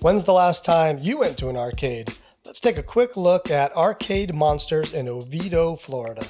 When's the last time you went to an arcade? Let's take a quick look at Arcade Monsters in Oviedo, Florida.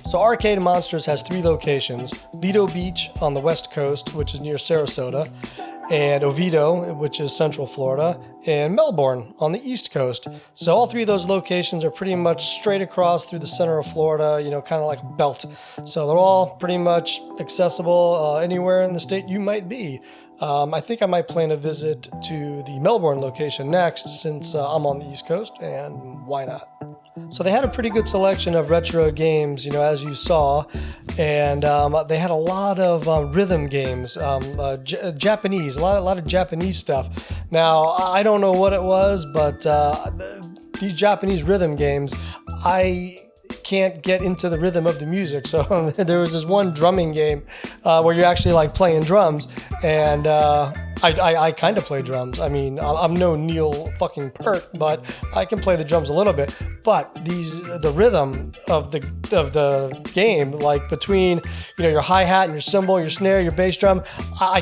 So Arcade Monsters has 3 locations: Lido Beach on the west coast, which is near Sarasota, and Oviedo, which is central Florida, and Melbourne on the east coast. So all 3 of those locations are pretty much straight across through the center of Florida, kind of like a belt. So they're all pretty much accessible anywhere in the state you might be. I think I might plan a visit to the Melbourne location next, since I'm on the East Coast, and why not? So they had a pretty good selection of retro games, as you saw, and they had a lot of rhythm games, Japanese, a lot of Japanese stuff. Now, I don't know what it was, but these Japanese rhythm games, I can't get into the rhythm of the music. So there was this one drumming game where you're actually like playing drums, and I kind of play drums. I mean, I'm no Neil fucking Peart, but I can play the drums a little bit. But the rhythm of the game, like between your hi-hat and your cymbal, your snare, your bass drum, I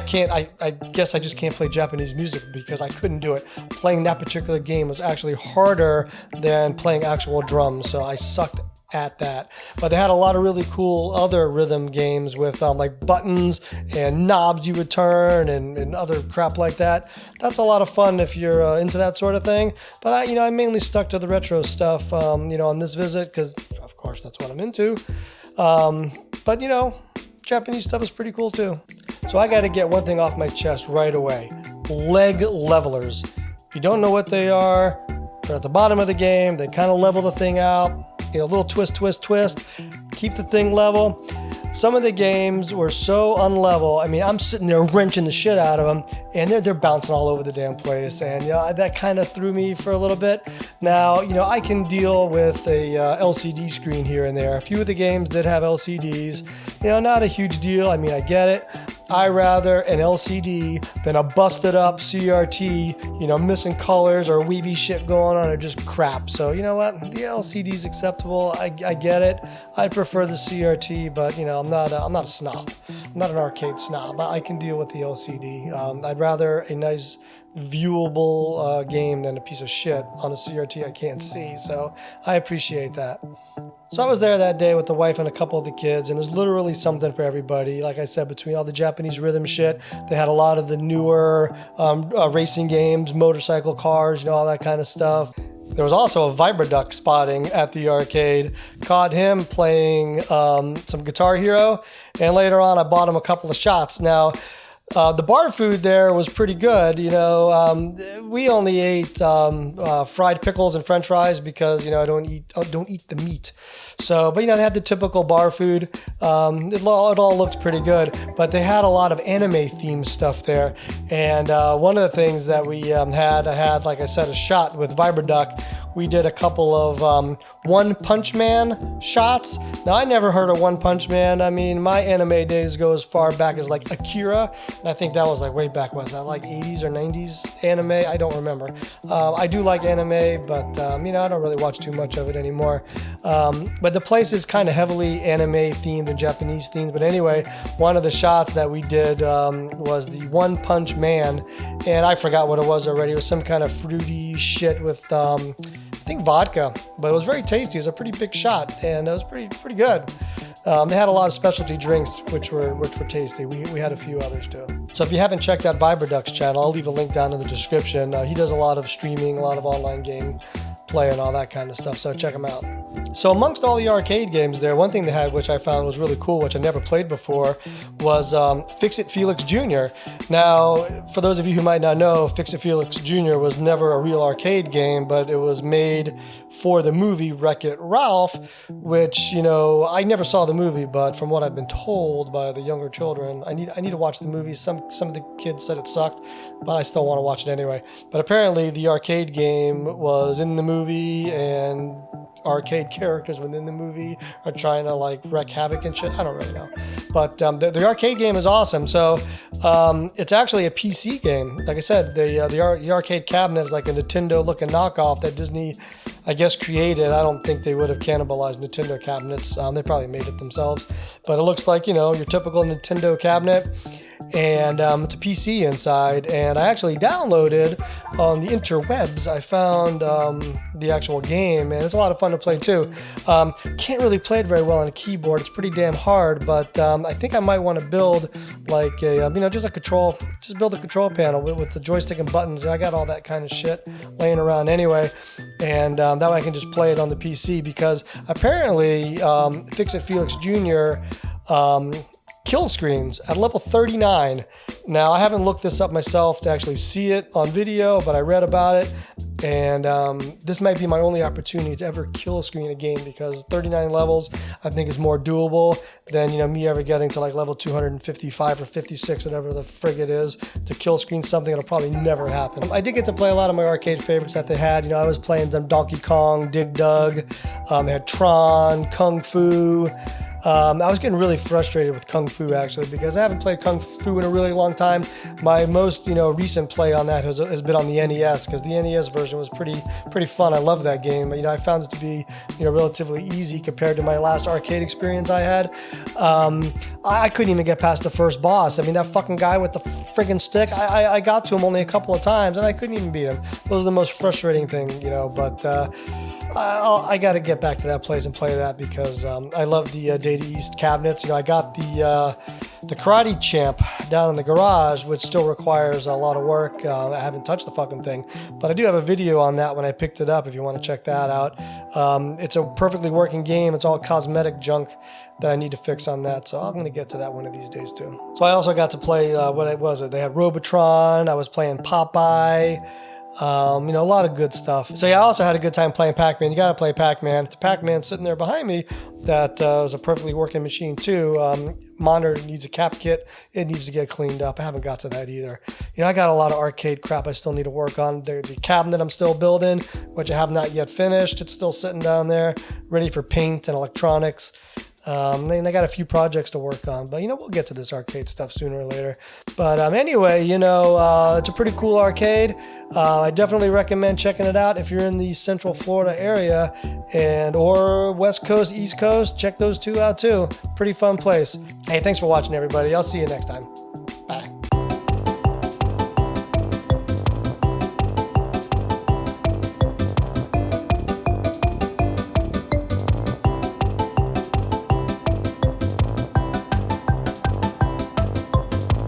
guess I just can't play Japanese music because I couldn't do it. Playing that particular game was actually harder than playing actual drums, so I sucked at that. But they had a lot of really cool other rhythm games with like buttons and knobs you would turn and other crap like that. That's a lot of fun if you're into that sort of thing. But I mainly stuck to the retro stuff on this visit because of course that's what I'm into. But Japanese stuff is pretty cool too. So I got to get one thing off my chest right away: leg levelers. If you don't know what they are, they're at the bottom of the game. They kind of level the thing out. A little twist, keep the thing level. Some of the games were so unlevel. I mean, I'm sitting there wrenching the shit out of them, and they're bouncing all over the damn place, and that kind of threw me for a little bit. Now, I can deal with a LCD screen here and there. A few of the games did have LCDs. Not a huge deal. I mean, I get it. I rather an LCD than a busted up CRT, missing colors or weavy shit going on, or just crap. So you know what? The LCD is acceptable. I get it. I prefer the CRT, but I'm not a snob. I'm not an arcade snob. I can deal with the LCD. I'd rather a nice viewable game than a piece of shit on a CRT I can't see. So I appreciate that. So I was there that day with the wife and a couple of the kids, and there's literally something for everybody. Like I said, between all the Japanese rhythm shit, they had a lot of the newer racing games, motorcycle cars, all that kind of stuff. There was also a Vibraduck spotting at the arcade. Caught him playing some Guitar Hero, and later on I bought him a couple of shots. Now, the bar food there was pretty good. We only ate fried pickles and French fries because I don't eat the meat. So, but they had the typical bar food. It all looked pretty good, but they had a lot of anime themed stuff there. And one of the things that we had, like I said, a shot with Vibraduck, we did a couple of One Punch Man shots. Now, I never heard of One Punch Man. I mean, my anime days go as far back as like Akira, and I think that was like way back, was that like 80s or 90s anime? I don't remember. I do like anime, but you know, I don't really watch too much of it anymore. But the place is kind of heavily anime themed and Japanese themed. But anyway, one of the shots that we did was the One Punch Man, and I forgot what it was already. It was some kind of fruity shit with I think vodka, but it was very tasty. It was a pretty big shot, and it was pretty good. They had a lot of specialty drinks, which were tasty. We had a few others too. So if you haven't checked out Viberduck's channel, I'll leave a link down in the description. He does a lot of streaming, a lot of online game play and all that kind of stuff, so check him out. So amongst all the arcade games there, one thing they had which I found was really cool, which I never played before, was Fixit Felix Jr. Now, for those of you who might not know, Fixit Felix Jr. was never a real arcade game, but it was made for the movie Wreck-It Ralph, which, you know, I never saw the movie, but from what I've been told by the younger children, I need to watch the movie. Some of the kids said it sucked, but I still want to watch it anyway. But apparently the arcade game was in the movie, and arcade characters within the movie are trying to like wreak havoc and shit. I don't really know, but the arcade game is awesome. So it's actually a PC game. Like I said, the arcade cabinet is like a Nintendo looking knockoff that Disney, I guess, created. I don't think they would have cannibalized Nintendo cabinets. They probably made it themselves, but it looks like, you know, your typical Nintendo cabinet, and it's a PC inside. And I actually downloaded on the interwebs. I found the actual game, and it's a lot of fun to play too. Can't really play it very well on a keyboard. It's pretty damn hard, but I think I might want to build like a, you know, just build a control panel with the joystick and buttons. I got all that kind of shit laying around anyway, and that way I can just play it on the PC, because apparently Fixit Felix Jr. Kill screens at level 39. Now, I haven't looked this up myself to actually see it on video, but I read about it, and this might be my only opportunity to ever kill screen a game, because 39 levels I think is more doable than, you know, me ever getting to like level 255 or 56, whatever the frig it is, to kill screen something. It'll probably never happen. I did get to play a lot of my arcade favorites that they had. You know, I was playing them Donkey Kong, Dig Dug. They had Tron, Kung Fu. I was getting really frustrated with Kung Fu, actually, because I haven't played Kung Fu in a really long time. My most, you know, recent play on that has been on the NES, because the NES version was pretty fun. I love that game. You know, I found it to be, you know, relatively easy compared to my last arcade experience I had. I couldn't even get past the first boss. I mean, that fucking guy with the friggin' stick, I got to him only a couple of times, and I couldn't even beat him. It was the most frustrating thing, you know, but I got to get back to that place and play that, because I love the Data East cabinets. You know, I got the Karate Champ down in the garage, which still requires a lot of work. I haven't touched the fucking thing, but I do have a video on that when I picked it up if you want to check that out. It's a perfectly working game. It's all cosmetic junk that I need to fix on that, so I'm going to get to that one of these days too. So I also got to play, what was it? They had Robotron. I was playing Popeye. You know, a lot of good stuff. So yeah, I also had a good time playing Pac-Man. You got to play Pac-Man. The Pac-Man sitting there behind me, that was a perfectly working machine too. Monitor needs a cap kit. It needs to get cleaned up. I haven't got to that either. You know, I got a lot of arcade crap I still need to work on. The cabinet I'm still building, which I have not yet finished. It's still sitting down there, ready for paint and electronics. And I got a few projects to work on, but, you know, we'll get to this arcade stuff sooner or later. But anyway, you know, it's a pretty cool arcade. I definitely recommend checking it out if you're in the Central Florida area, and or West Coast, East Coast. Check those two out too. Pretty fun place. Hey, thanks for watching, everybody. I'll see you next time.